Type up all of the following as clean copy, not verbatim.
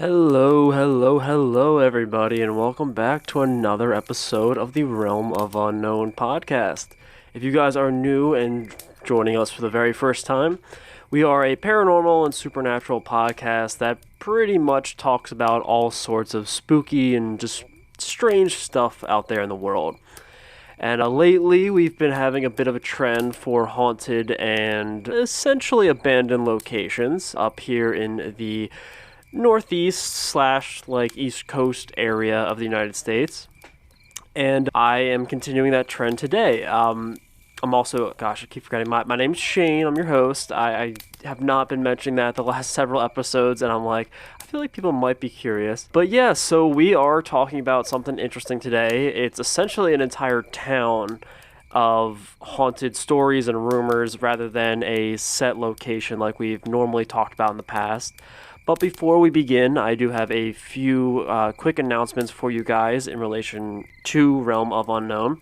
Hello, everybody, and welcome back to another episode of the Realm of Unknown podcast. If you guys are new and joining us for the very first time, we are a paranormal and supernatural podcast that pretty much talks about all sorts of spooky and just strange stuff out there in the world. And lately, we've been having a bit of a trend for haunted and essentially abandoned locations up here in the northeast / east coast area of the United States. And I am continuing that trend today. I'm also, I keep forgetting, my name's Shane. I'm your host. I have not been mentioning that the last several episodes, and I'm like, I feel like people might be curious. But yeah, so we are talking about something interesting today. It's essentially an entire town of haunted stories and rumors rather than a set location like we've normally talked about in the past. But before we begin, I do have a few quick announcements for you guys in relation to Realm of Unknown.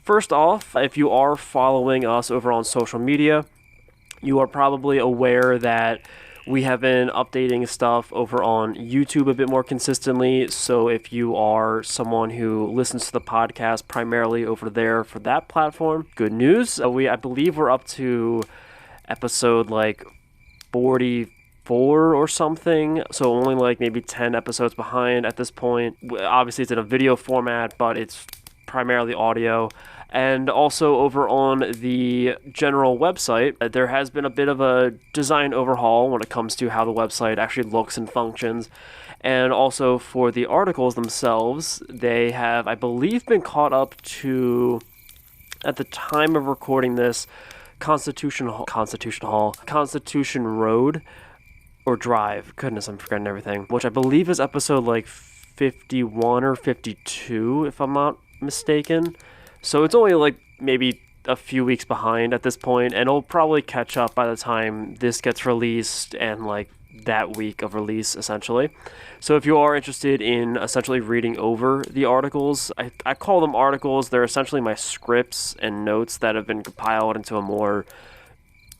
First off, if you are following us over on social media, you are probably aware that we have been updating stuff over on YouTube a bit more consistently. So if you are someone who listens to the podcast primarily over there for that platform, good news. I believe we're up to episode 44 or something, so only maybe 10 episodes behind at this point. Obviously, it's in a video format, but it's primarily audio. And also over on the general website, there has been a bit of a design overhaul when it comes to how the website actually looks and functions. And also for the articles themselves, they have, I believe, been caught up to, at the time of recording this, Constitution Road or Drive. Goodness, I'm forgetting everything. Which I believe is episode 51 or 52, if I'm not mistaken. So it's only maybe a few weeks behind at this point, and it'll probably catch up by the time this gets released and that week of release, essentially. So if you are interested in essentially reading over the articles, I call them articles. They're essentially my scripts and notes that have been compiled into a more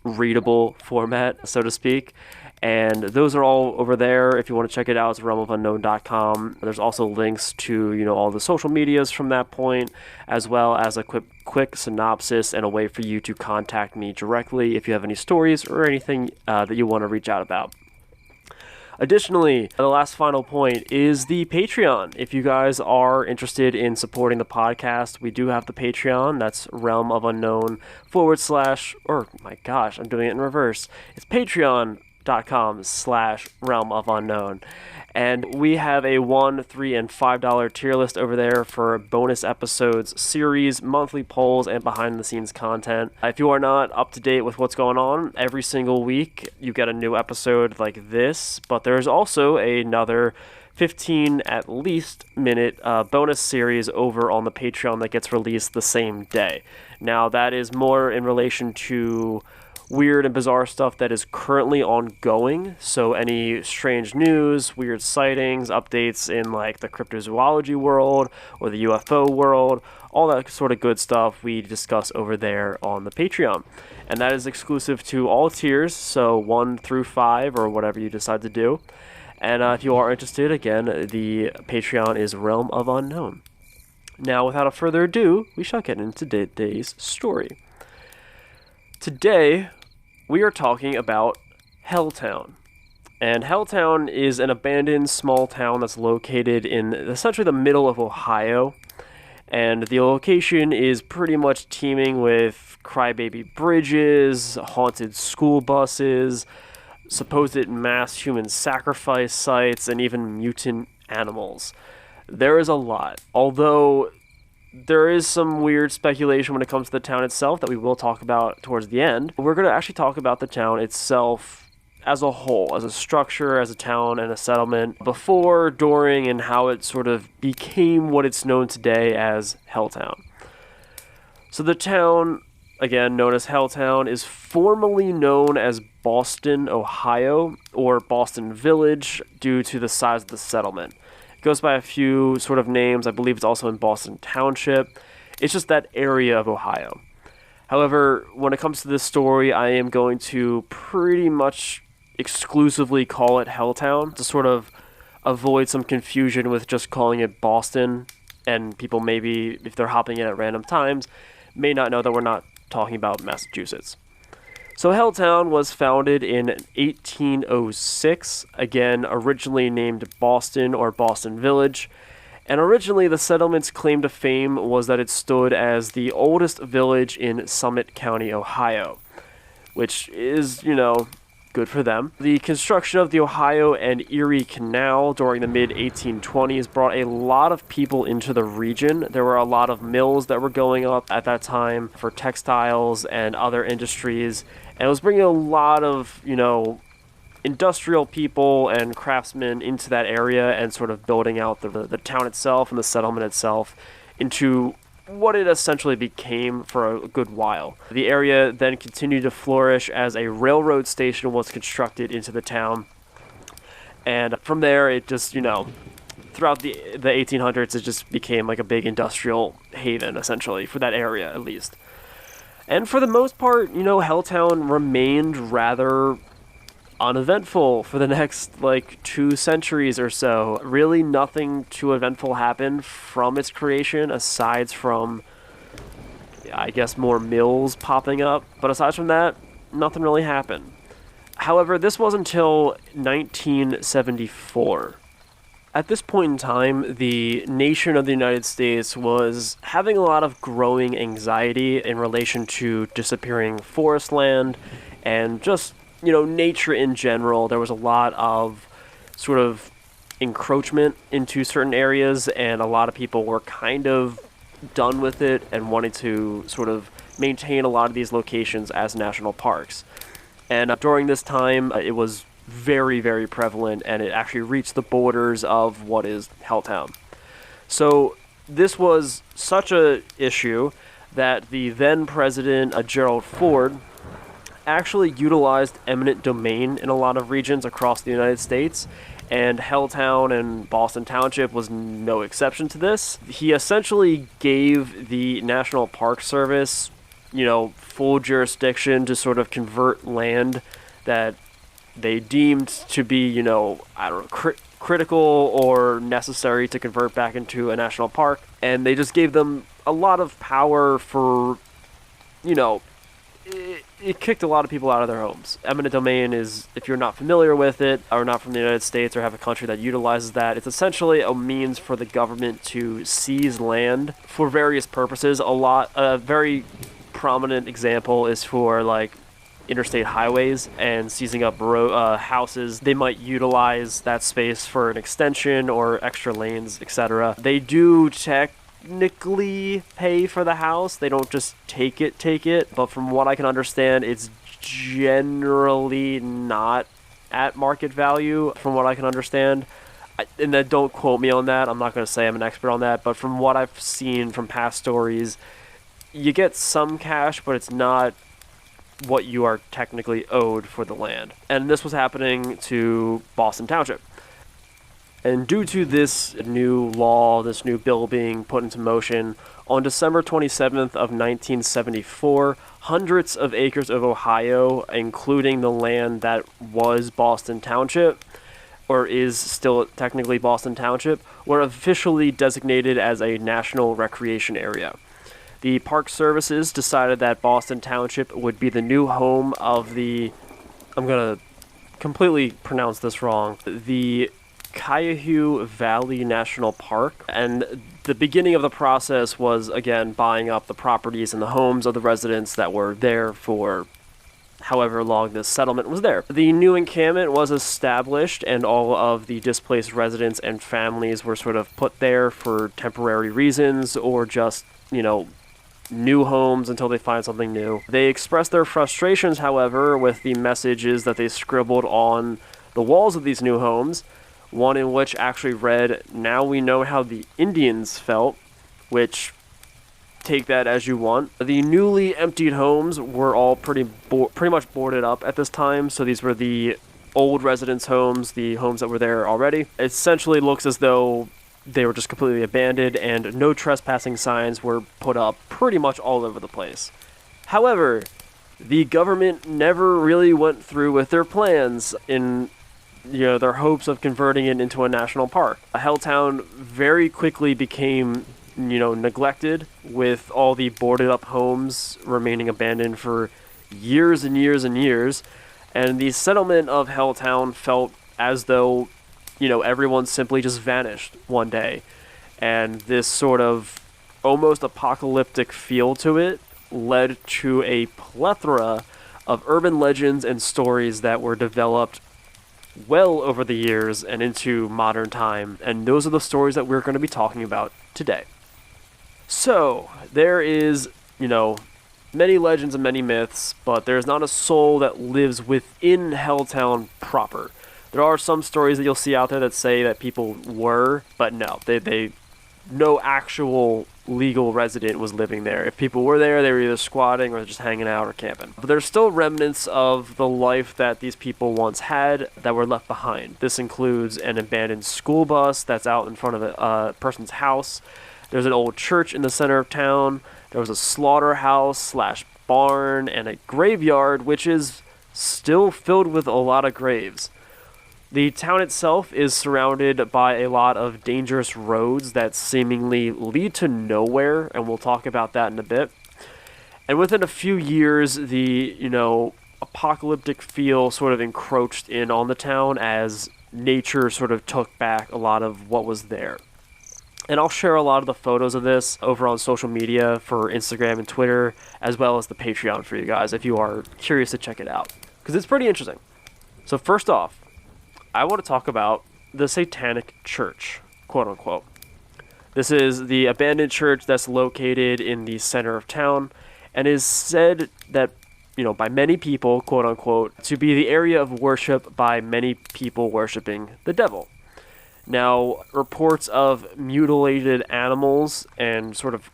readable format, so to speak. And those are all over there. If you want to check it out, it's realmofunknown.com. There's also links to, all the social medias from that point, as well as a quick synopsis and a way for you to contact me directly if you have any stories or anything that you want to reach out about. Additionally, the last final point is the Patreon. If you guys are interested in supporting the podcast, we do have the Patreon. That's Realm of Unknown / I'm doing it in reverse. It's patreon.com/Realm of Unknown. And we have a $1, $3, and $5 tier list over there for bonus episodes, series, monthly polls, and behind-the-scenes content. If you are not up to date with what's going on, every single week you get a new episode like this, but there's also another 15 at least minute bonus series over on the Patreon that gets released the same day. Now that is more in relation to weird and bizarre stuff that is currently ongoing. So any strange news, weird sightings, updates in the cryptozoology world or the UFO world, all that sort of good stuff we discuss over there on the Patreon. And that is exclusive to all tiers, so 1 through 5 or whatever you decide to do. And if you are interested, again, the Patreon is Realm of Unknown. Now, without further ado, we shall get into today's story. Today, we are talking about Helltown. And Helltown is an abandoned small town that's located in essentially the middle of Ohio. And the location is pretty much teeming with crybaby bridges, haunted school buses, supposed mass human sacrifice sites, and even mutant animals. There is a lot. Although there is some weird speculation when it comes to the town itself that we will talk about towards the end. We're going to actually talk about the town itself as a whole, as a structure, as a town and a settlement, before, during, and how it sort of became what it's known today as Helltown. So the town, again known as Helltown, is formerly known as Boston, Ohio, or Boston Village, due to the size of the settlement. Goes by a few sort of names. I believe it's also in Boston Township. It's just that area of Ohio. However, when it comes to this story, I am going to pretty much exclusively call it Helltown to sort of avoid some confusion with just calling it Boston, and people maybe, if they're hopping in at random times, may not know that we're not talking about Massachusetts. So Helltown was founded in 1806, again, originally named Boston or Boston Village, and originally the settlement's claim to fame was that it stood as the oldest village in Summit County, Ohio, which is, good for them. The construction of the Ohio and Erie Canal during the mid-1820s brought a lot of people into the region. There were a lot of mills that were going up at that time for textiles and other industries, and it was bringing a lot of, industrial people and craftsmen into that area and sort of building out the town itself and the settlement itself into what it essentially became for a good while. The area then continued to flourish as a railroad station was constructed into the town. And from there, it just, throughout the 1800s, it just became like a big industrial haven, essentially, for that area, at least. And for the most part, Helltown remained rather uneventful for the next 2 centuries or so. Really nothing too eventful happened from its creation aside from, I guess, more mills popping up. But aside from that, nothing really happened. However, this was until 1974. At this point in time, the nation of the United States was having a lot of growing anxiety in relation to disappearing forest land and just nature in general. There was a lot of sort of encroachment into certain areas, and a lot of people were kind of done with it and wanted to sort of maintain a lot of these locations as national parks. And during this time, it was very, very prevalent, and it actually reached the borders of what is Helltown. So this was such a issue that the then president, Gerald Ford, actually utilized eminent domain in a lot of regions across the United States, and Helltown and Boston Township was no exception to this. He essentially gave the National Park Service, full jurisdiction to sort of convert land that they deemed to be, critical or necessary to convert back into a national park, and they just gave them a lot of power for, it kicked a lot of people out of their homes. Eminent domain is, if you're not familiar with it, or not from the United States, or have a country that utilizes that, it's essentially a means for the government to seize land for various purposes. A very prominent example is for, interstate highways and seizing up houses. They might utilize that space for an extension or extra lanes, etc. They do technically pay for the house. They don't just take it, but from what I can understand, it's generally not at market value, from what I can understand. And then don't quote me on that. I'm not going to say I'm an expert on that, but from what I've seen from past stories, you get some cash, but it's not what you are technically owed for the land. And this was happening to Boston Township. And due to this new law, this new bill being put into motion, on December 27th of 1974, hundreds of acres of Ohio, including the land that was Boston Township, or is still technically Boston Township, were officially designated as a national recreation area. The Park Services decided that Boston Township would be the new home of I'm going to completely pronounce this wrong, the Cuyahoga Valley National Park. And the beginning of the process was, again, buying up the properties and the homes of the residents that were there for however long this settlement was there. The new encampment was established, and all of the displaced residents and families were sort of put there for temporary reasons, or just, new homes until they find something new. They expressed their frustrations, however, with the messages that they scribbled on the walls of these new homes, one in which actually read, "Now we know how the Indians felt," which, take that as you want. The newly emptied homes were all pretty much boarded up at this time, so these were the old residents' homes, the homes that were there already. It essentially looks as though they were just completely abandoned, and no trespassing signs were put up pretty much all over the place. However, the government never really went through with their plans. In their hopes of converting it into a national park. Helltown very quickly became, neglected, with all the boarded up homes remaining abandoned for years and years and years. And the settlement of Helltown felt as though, everyone simply just vanished one day. And this sort of almost apocalyptic feel to it led to a plethora of urban legends and stories that were developed well over the years and into modern time. And those are the stories that we're going to be talking about today. So, there is, many legends and many myths, but there's not a soul that lives within Helltown proper. There are some stories that you'll see out there that say that people were, but no, no actual legal resident was living there. If people were there, they were either squatting or just hanging out or camping. But there's still remnants of the life that these people once had that were left behind. This includes an abandoned school bus that's out in front of a person's house. There's an old church in the center of town. There was a slaughterhouse/barn and a graveyard, which is still filled with a lot of graves. The town itself is surrounded by a lot of dangerous roads that seemingly lead to nowhere, and we'll talk about that in a bit. And within a few years, the, apocalyptic feel sort of encroached in on the town as nature sort of took back a lot of what was there. And I'll share a lot of the photos of this over on social media for Instagram and Twitter, as well as the Patreon for you guys if you are curious to check it out, because it's pretty interesting. So first off, I want to talk about the Satanic Church, quote unquote. This is the abandoned church that's located in the center of town and is said that, by many people, quote unquote, to be the area of worship by many people worshiping the devil. Now, reports of mutilated animals and sort of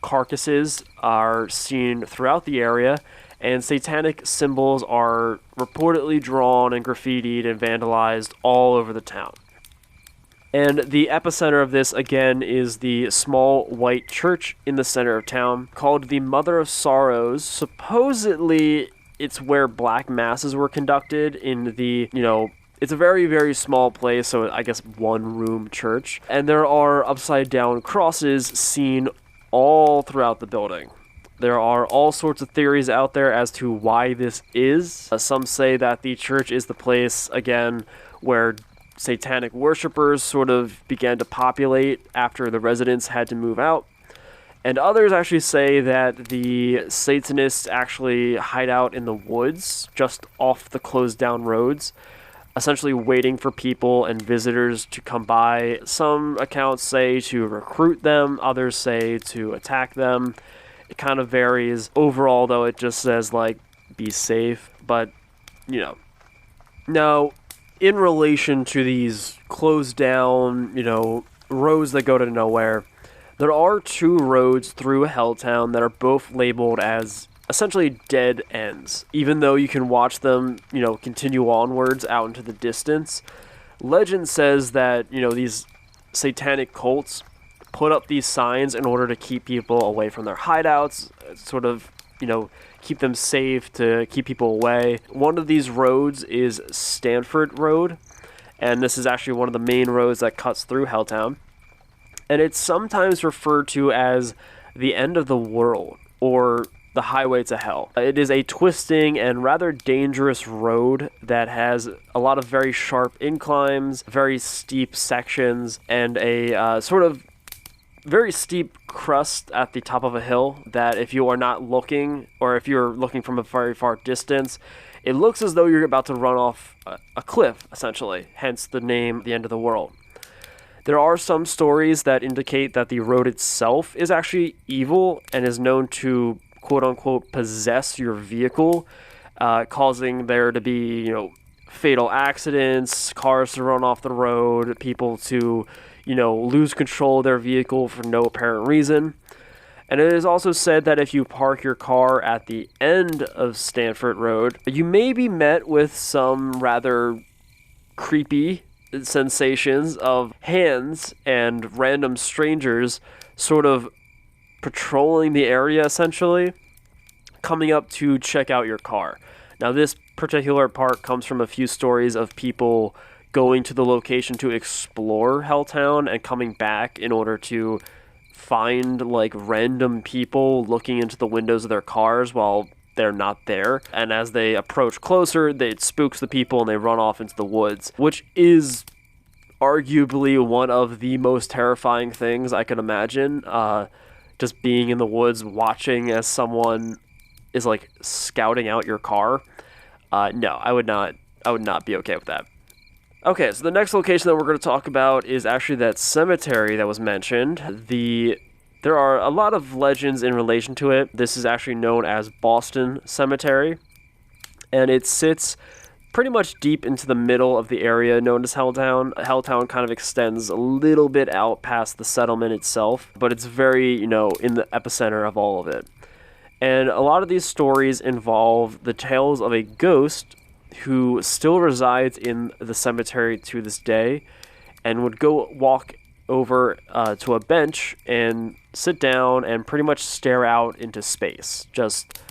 carcasses are seen throughout the area, and satanic symbols are reportedly drawn and graffitied and vandalized all over the town. And the epicenter of this, again, is the small white church in the center of town called the Mother of Sorrows. Supposedly, it's where black masses were conducted in the, it's a very, very small place, so I guess one-room church. And there are upside-down crosses seen all throughout the building. There are all sorts of theories out there as to why this is. Some say that the church is the place, again, where satanic worshippers sort of began to populate after the residents had to move out. And others actually say that the Satanists actually hide out in the woods, just off the closed-down roads, essentially waiting for people and visitors to come by. Some accounts say to recruit them, others say to attack them. It kind of varies. Overall, though, it just says, be safe. But, Now, in relation to these closed down, roads that go to nowhere, there are two roads through Helltown that are both labeled as essentially dead ends. Even though you can watch them, continue onwards out into the distance, legend says that, these satanic cults put up these signs in order to keep people away from their hideouts, sort of, keep them safe, to keep people away. One of these roads is Stanford Road, and this is actually one of the main roads that cuts through Helltown. And it's sometimes referred to as the end of the world, or the highway to hell. It is a twisting and rather dangerous road that has a lot of very sharp inclines, very steep sections, and a sort of very steep crust at the top of a hill that if you are not looking, or if you're looking from a very far distance, it looks as though you're about to run off a cliff, essentially, hence the name The End of the World. There are some stories that indicate that the road itself is actually evil and is known to, quote-unquote, possess your vehicle, causing there to be, fatal accidents, cars to run off the road, people to, lose control of their vehicle for no apparent reason. And it is also said that if you park your car at the end of Stanford Road, you may be met with some rather creepy sensations of hands and random strangers sort of patrolling the area, essentially, coming up to check out your car. Now, this particular part comes from a few stories of people going to the location to explore Helltown and coming back in order to find like random people looking into the windows of their cars while they're not there. And as they approach closer, it spooks the people and they run off into the woods, which is arguably one of the most terrifying things I can imagine. Just being in the woods, watching as someone is like scouting out your car. No, I would not be okay with that. Okay, so the next location that we're going to talk about is actually that cemetery that was mentioned. There are a lot of legends in relation to it. This is actually known as Boston Cemetery, and it sits pretty much deep into the middle of the area known as Helltown. Helltown kind of extends a little bit out past the settlement itself, but it's very, in the epicenter of all of it. And a lot of these stories involve the tales of a ghost who still resides in the cemetery to this day and would go walk over to a bench and sit down and pretty much stare out into space. Just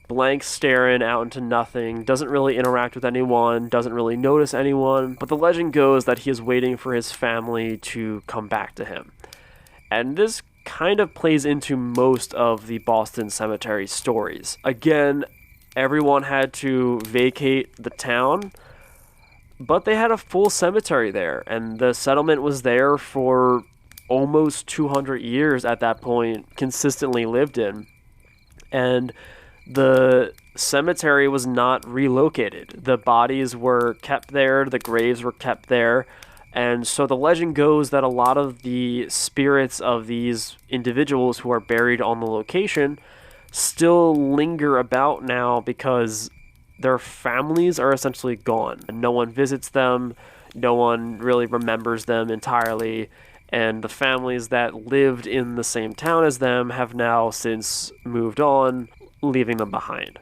blank staring out into nothing, doesn't really interact with anyone, doesn't really notice anyone, but the legend goes that he is waiting for his family to come back to him. And this kind of plays into most of the Boston Cemetery stories. Again, everyone had to vacate the town, but they had a full cemetery there, and the settlement was there for almost 200 years at that point, consistently lived in. And the cemetery was not relocated. The bodies were kept there, the graves were kept there, and so the legend goes that a lot of the spirits of these individuals who are buried on the location still linger about now because their families are essentially gone. No one visits them, no one really remembers them entirely, and the families that lived in the same town as them have now since moved on, leaving them behind.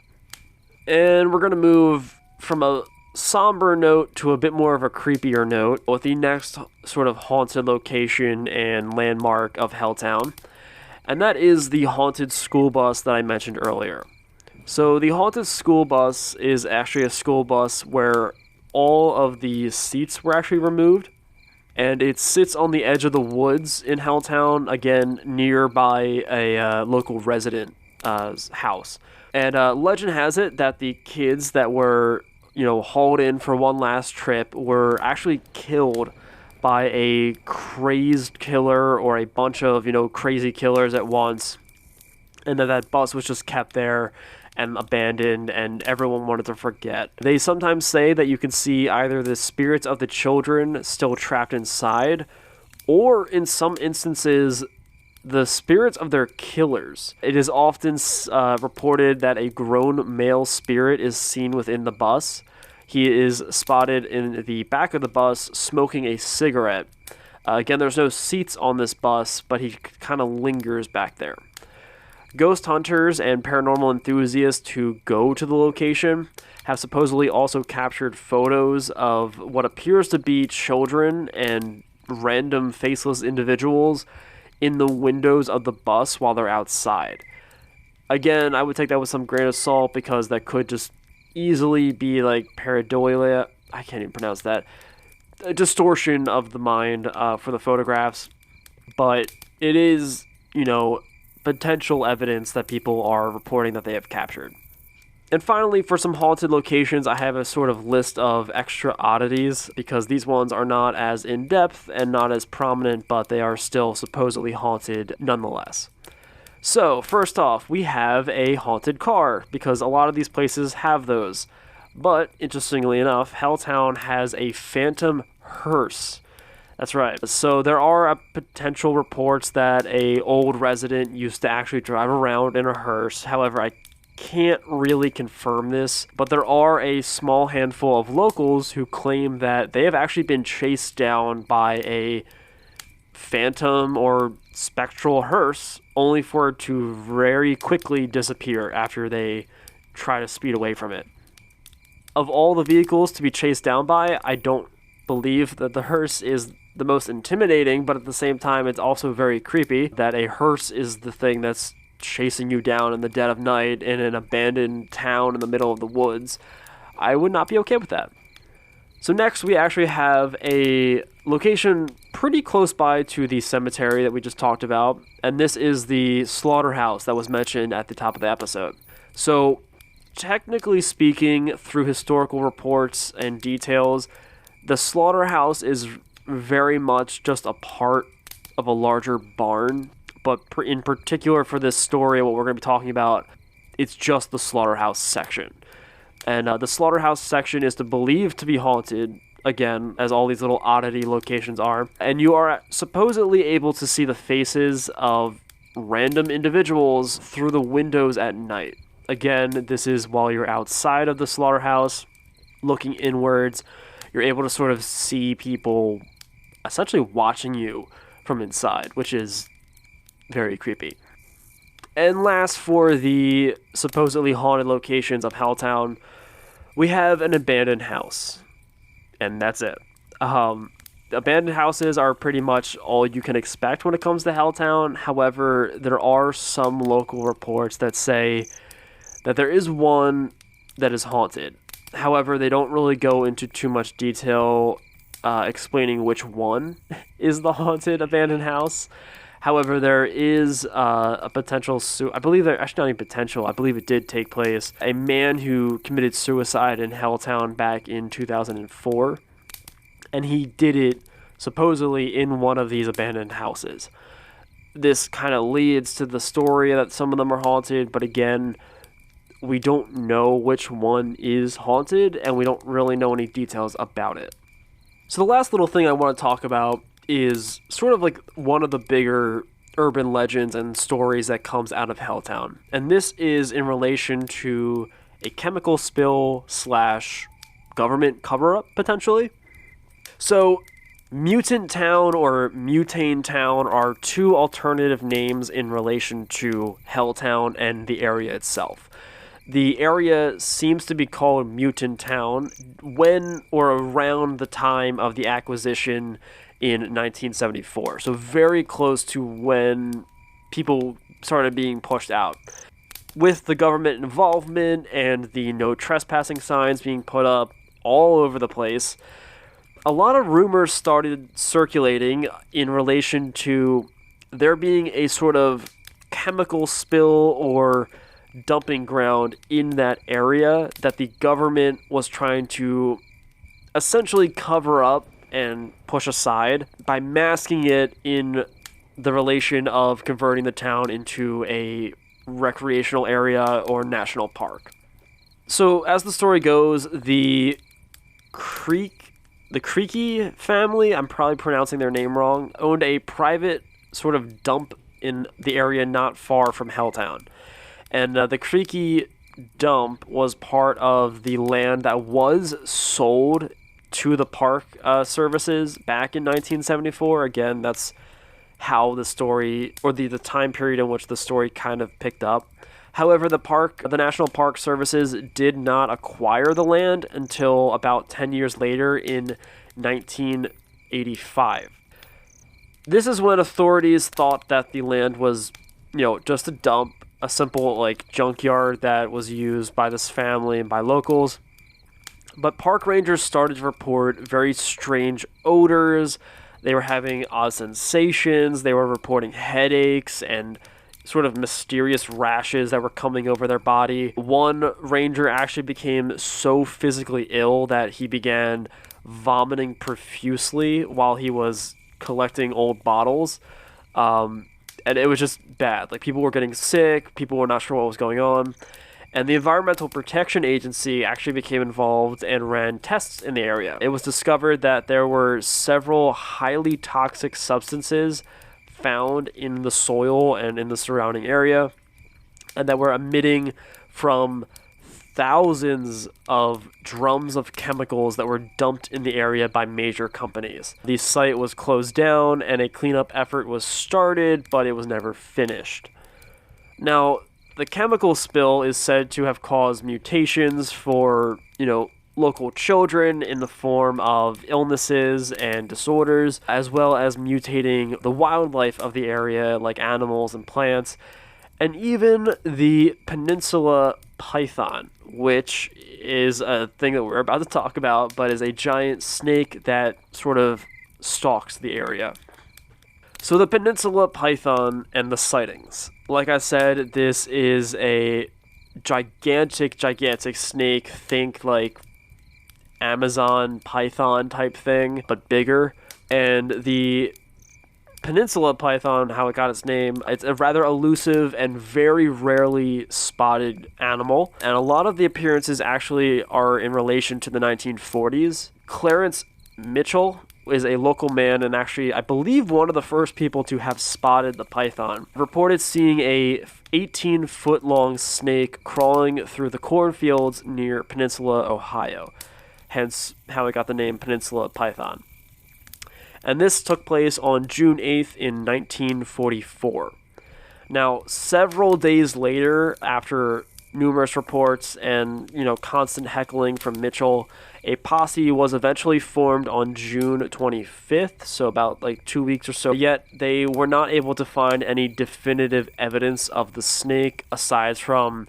And we're going to move from a somber note to a bit more of a creepier note with the next sort of haunted location and landmark of Helltown, and that is the haunted school bus that I mentioned earlier. So the haunted school bus is actually a school bus where all of the seats were actually removed, and it sits on the edge of the woods in Helltown, again, nearby a local resident house. And legend has it that the kids that were, hauled in for one last trip were actually killed by a crazed killer or a bunch of, crazy killers at once, and that bus was just kept there and abandoned, and everyone wanted to forget. They sometimes say that you can see either the spirits of the children still trapped inside, or in some instances, the spirits of their killers. It is often reported that a grown male spirit is seen within the bus. He is spotted in the back of the bus smoking a cigarette. Again, there's no seats on this bus, but he kind of lingers back there. Ghost hunters and paranormal enthusiasts who go to the location have supposedly also captured photos of what appears to be children and random faceless individuals in the windows of the bus while they're outside. Again, I would take that with some grain of salt because that could just easily be like pareidolia. I can't even pronounce that. A distortion of the mind for the photographs. But it is, potential evidence that people are reporting that they have captured. And finally, for some haunted locations, I have a sort of list of extra oddities because these ones are not as in-depth and not as prominent, but they are still supposedly haunted nonetheless. So, first off, we have a haunted car because a lot of these places have those. But, interestingly enough, Helltown has a phantom hearse. That's right. So there are potential reports that a old resident used to actually drive around in a hearse. However, I can't really confirm this, but there are a small handful of locals who claim that they have actually been chased down by a phantom or spectral hearse, only for it to very quickly disappear after they try to speed away from it. Of all the vehicles to be chased down by, I don't believe that the hearse is the most intimidating, but at the same time, it's also very creepy that a hearse is the thing that's chasing you down in the dead of night in an abandoned town in the middle of the woods. I would not be okay with that. So next we actually have a location pretty close by to the cemetery that we just talked about, and this is the slaughterhouse that was mentioned at the top of the episode. So technically speaking, through historical reports and details, the slaughterhouse is very much just a part of a larger barn, but in particular for this story, what we're going to be talking about, it's just the slaughterhouse section. And the slaughterhouse section is believed to be haunted, again, as all these little oddity locations are. And you are supposedly able to see the faces of random individuals through the windows at night. Again, this is while you're outside of the slaughterhouse, looking inwards. You're able to sort of see people essentially watching you from inside, which is very creepy. And last, for the supposedly haunted locations of Helltown, we have an abandoned house. And that's it. Abandoned houses are pretty much all you can expect when it comes to Helltown. However, there are some local reports that say that there is one that is haunted. However, they don't really go into too much detail explaining which one is the haunted abandoned house. However, there is a potential I believe there actually not even potential. I believe it did take place. A man who committed suicide in Helltown back in 2004, and he did it supposedly in one of these abandoned houses. This kind of leads to the story that some of them are haunted, but again, we don't know which one is haunted, and we don't really know any details about it. So the last little thing I want to talk about is sort of like one of the bigger urban legends and stories that comes out of Helltown. And this is in relation to a chemical spill / government cover-up, potentially. So Mutant Town or Mutane Town are two alternative names in relation to Helltown and the area itself. The area seems to be called Mutant Town when or around the time of the acquisition in 1974. So very close to when people started being pushed out. With the government involvement and the no trespassing signs being put up all over the place, a lot of rumors started circulating in relation to there being a sort of chemical spill or dumping ground in that area that the government was trying to essentially cover up and push aside by masking it in the relation of converting the town into a recreational area or national park. So as the story goes, the Creaky family, I'm probably pronouncing their name wrong, owned a private sort of dump in the area not far from Helltown. And the Creaky dump was part of the land that was sold to the park services back in 1974. Again, that's how the story, or the time period in which the story kind of picked up. However, the National Park Services did not acquire the land until about 10 years later in 1985. This is when authorities thought that the land was, just a dump, a simple junkyard that was used by this family and by locals. But park rangers started to report very strange odors. They were having odd sensations. They were reporting headaches and sort of mysterious rashes that were coming over their body. One ranger actually became so physically ill that he began vomiting profusely while he was collecting old bottles. And it was just bad. People were getting sick. People were not sure what was going on. And the Environmental Protection Agency actually became involved and ran tests in the area. It was discovered that there were several highly toxic substances found in the soil and in the surrounding area, and that were emitting from thousands of drums of chemicals that were dumped in the area by major companies. The site was closed down and a cleanup effort was started, but it was never finished. Now, the chemical spill is said to have caused mutations for, local children in the form of illnesses and disorders, as well as mutating the wildlife of the area, like animals and plants, and even the peninsula python, which is a thing that we're about to talk about, but is a giant snake that sort of stalks the area. So the peninsula python and the sightings. Like I said, this is a gigantic snake. Think like Amazon python type thing, but bigger. And the peninsula python, how it got its name, it's a rather elusive and very rarely spotted animal. And a lot of the appearances actually are in relation to the 1940s. Clarence Mitchell is a local man and actually, I believe, one of the first people to have spotted the python. Reported seeing a 18-foot long snake crawling through the cornfields near Peninsula, Ohio. Hence how it got the name Peninsula Python. And this took place on June 8th in 1944. Now, several days later, after numerous reports and, constant heckling from Mitchell, a posse was eventually formed on June 25th, so about 2 weeks or so. Yet they were not able to find any definitive evidence of the snake aside from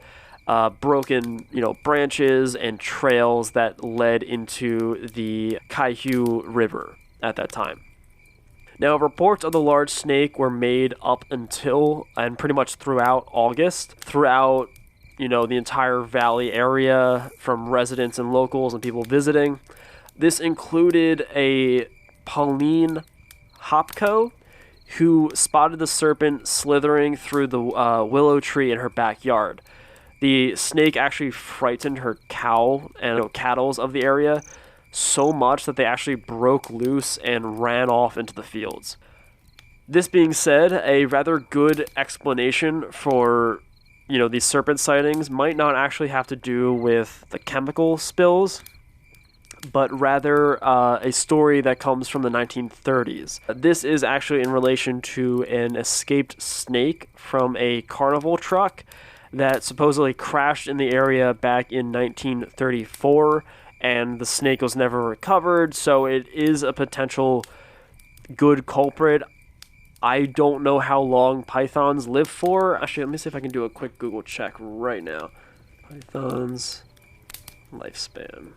broken, branches and trails that led into the Kaihu River at that time. Now, reports of the large snake were made up until and pretty much throughout August, throughout the entire valley area, from residents and locals and people visiting. This included a Pauline Hopko, who spotted the serpent slithering through the willow tree in her backyard. The snake actually frightened her cow and cattle of the area so much that they actually broke loose and ran off into the fields. This being said, a rather good explanation for these serpent sightings might not actually have to do with the chemical spills, but rather a story that comes from the 1930s. This is actually in relation to an escaped snake from a carnival truck that supposedly crashed in the area back in 1934, and the snake was never recovered, so it is a potential good culprit. I don't know how long pythons live for. Actually, let me see if I can do a quick Google check right now. Python's lifespan.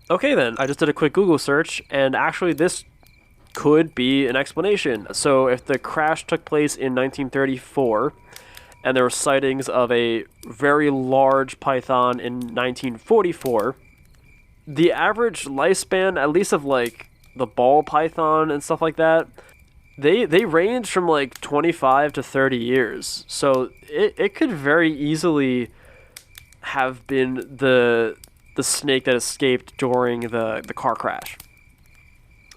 Okay then, I just did a quick Google search, and actually this could be an explanation. So if the crash took place in 1934, and there were sightings of a very large python in 1944, the average lifespan, at least of the ball python and stuff like that, they range from 25 to 30 years. So it could very easily have been the snake that escaped during the car crash.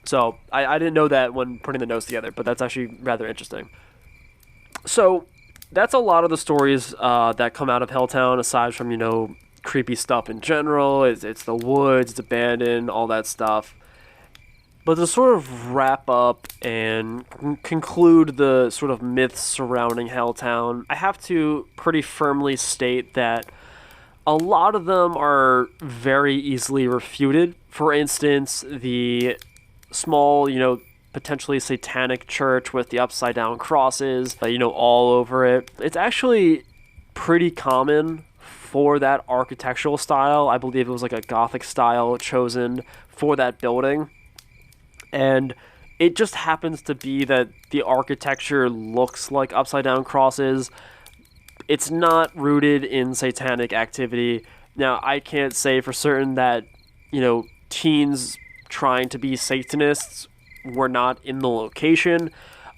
So I didn't know that when putting the notes together, but that's actually rather interesting. So that's a lot of the stories that come out of Helltown, aside from, creepy stuff in general. It's the woods, it's abandoned, all that stuff. But to sort of wrap up and conclude the sort of myths surrounding Helltown, I have to pretty firmly state that a lot of them are very easily refuted. For instance, the small, potentially satanic church with the upside down crosses, all over it. It's actually pretty common for that architectural style. I believe it was a Gothic style chosen for that building. And it just happens to be that the architecture looks like upside down crosses. It's not rooted in satanic activity. Now, I can't say for certain that, teens trying to be Satanists were not in the location.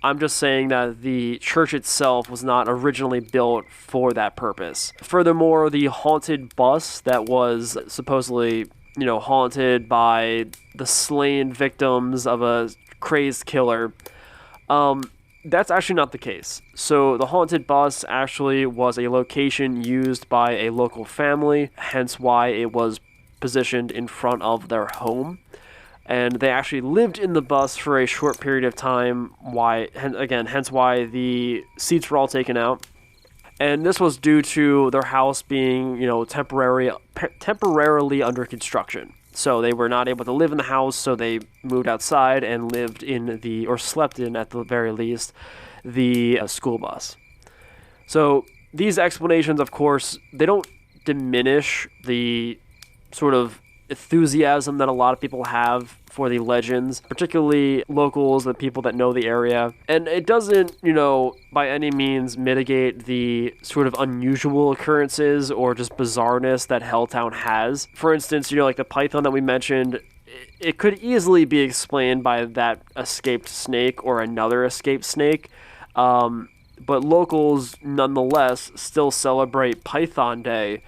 I'm just saying that the church itself was not originally built for that purpose. Furthermore, the haunted bus that was supposedly, haunted by the slain victims of a crazed killer, that's actually not the case. So the haunted bus actually was a location used by a local family, hence why it was positioned in front of their home. And they actually lived in the bus for a short period of time, hence why the seats were all taken out. And this was due to their house being, temporarily under construction. So they were not able to live in the house, so they moved outside and lived slept in, at the very least, the school bus. So these explanations, of course, they don't diminish the sort of enthusiasm that a lot of people have for the legends, particularly locals, the people that know the area. And it doesn't, by any means mitigate the sort of unusual occurrences or just bizarreness that Helltown has. For instance, like the python that we mentioned, it could easily be explained by that escaped snake or another escaped snake. But locals, nonetheless, still celebrate Python Day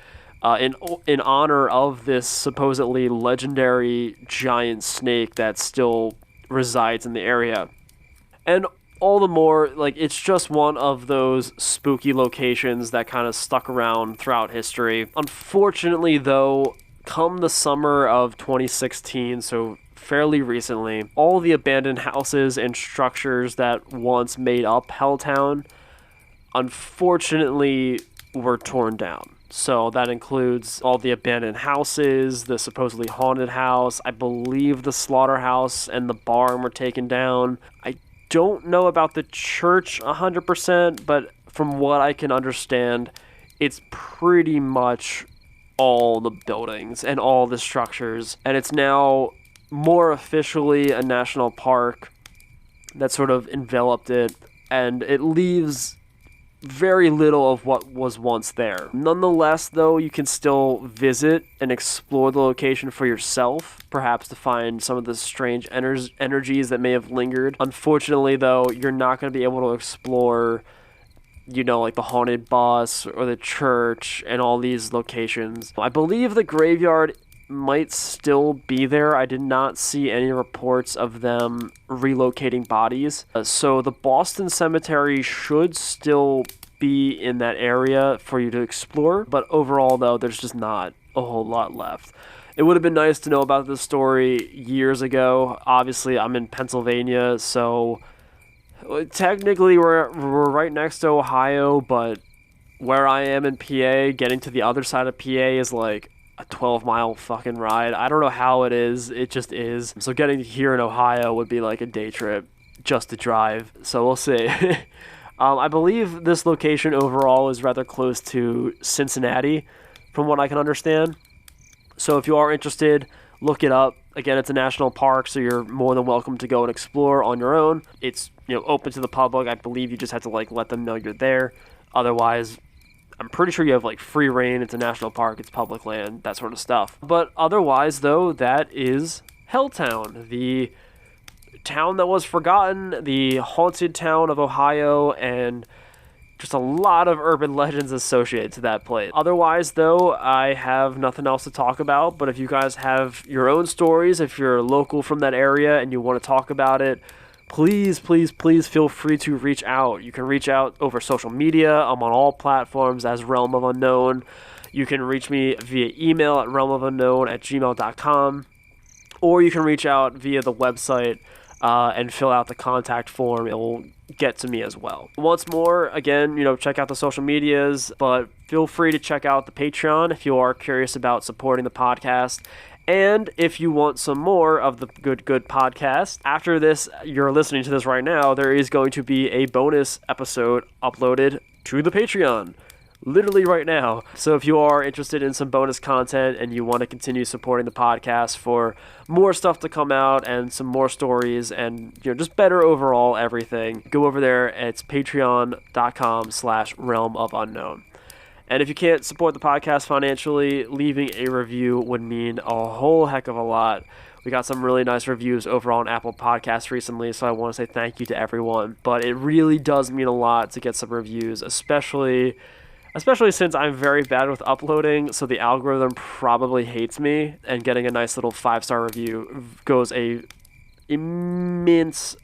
in honor of this supposedly legendary giant snake that still resides in the area. And all the more, it's just one of those spooky locations that kind of stuck around throughout history. Unfortunately, though, come the summer of 2016, so fairly recently, all the abandoned houses and structures that once made up Helltown, unfortunately, were torn down. So that includes all the abandoned houses, the supposedly haunted house, I believe the slaughterhouse and the barn were taken down. I don't know about the church 100%, but from what I can understand, it's pretty much all the buildings and all the structures. And it's now more officially a national park that sort of enveloped it, and it leaves very little of what was once there. Nonetheless, though, you can still visit and explore the location for yourself, perhaps to find some of the strange energies that may have lingered. Unfortunately, though, you're not going to be able to explore, like the haunted bus or the church and all these locations. I believe the graveyard might still be there. I did not see any reports of them relocating bodies. So the Boston Cemetery should still be in that area for you to explore. But overall, though, there's just not a whole lot left. It would have been nice to know about this story years ago. Obviously, I'm in Pennsylvania, so technically we're right next to Ohio, but where I am in PA, getting to the other side of PA is like a 12-mile fucking ride. I don't know how it is. It just is. So getting here in Ohio would be like a day trip just to drive. So we'll see. I believe this location overall is rather close to Cincinnati, from what I can understand. So if you are interested, look it up. Again, it's a national park, so you're more than welcome to go and explore on your own. It's open to the public. I believe you just have to let them know you're there. Otherwise, I'm pretty sure you have free reign. It's a national park. It's public land, that sort of stuff. But otherwise, though, that is Helltown, the town that was forgotten, the haunted town of Ohio, and just a lot of urban legends associated to that place. Otherwise, though, I have nothing else to talk about. But if you guys have your own stories, if you're local from that area and you want to talk about it, please feel free to reach out. You can reach out over social media. I'm on all platforms as Realm of Unknown. You can reach me via email at realmofunknown@gmail.com, or you can reach out via the website and fill out the contact form. It will get to me as well. Once more, again, check out the social medias, but feel free to check out the Patreon if you are curious about supporting the podcast. And if you want some more of the good podcast, after this, you're listening to this right now, there is going to be a bonus episode uploaded to the Patreon, literally right now. So if you are interested in some bonus content and you want to continue supporting the podcast for more stuff to come out and some more stories and just better overall everything, go over there. It's patreon.com/Realm of Unknown. And if you can't support the podcast financially, leaving a review would mean a whole heck of a lot. We got some really nice reviews over on Apple Podcasts recently, so I want to say thank you to everyone. But it really does mean a lot to get some reviews, especially since I'm very bad with uploading, so the algorithm probably hates me, and getting a nice little 5-star review goes a immense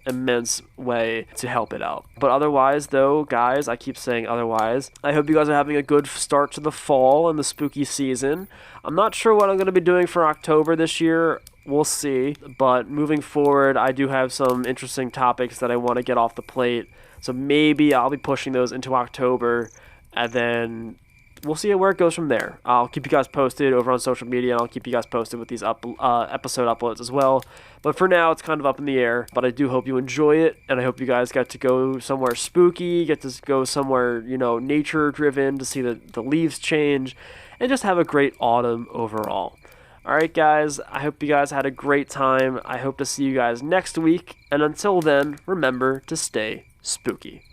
way to help it out. But otherwise, though, guys, I keep saying otherwise, I hope you guys are having a good start to the fall and the spooky season. I'm not sure what I'm going to be doing for October this year. We'll see. But moving forward, I do have some interesting topics that I want to get off the plate. So maybe I'll be pushing those into October, and then we'll see where it goes from there. I'll keep you guys posted over on social media, and I'll keep you guys posted with these episode uploads as well. But for now, it's kind of up in the air. But I do hope you enjoy it, and I hope you guys get to go somewhere spooky, get to go somewhere, nature-driven to see the leaves change, and just have a great autumn overall. Alright guys, I hope you guys had a great time. I hope to see you guys next week, and until then, remember to stay spooky.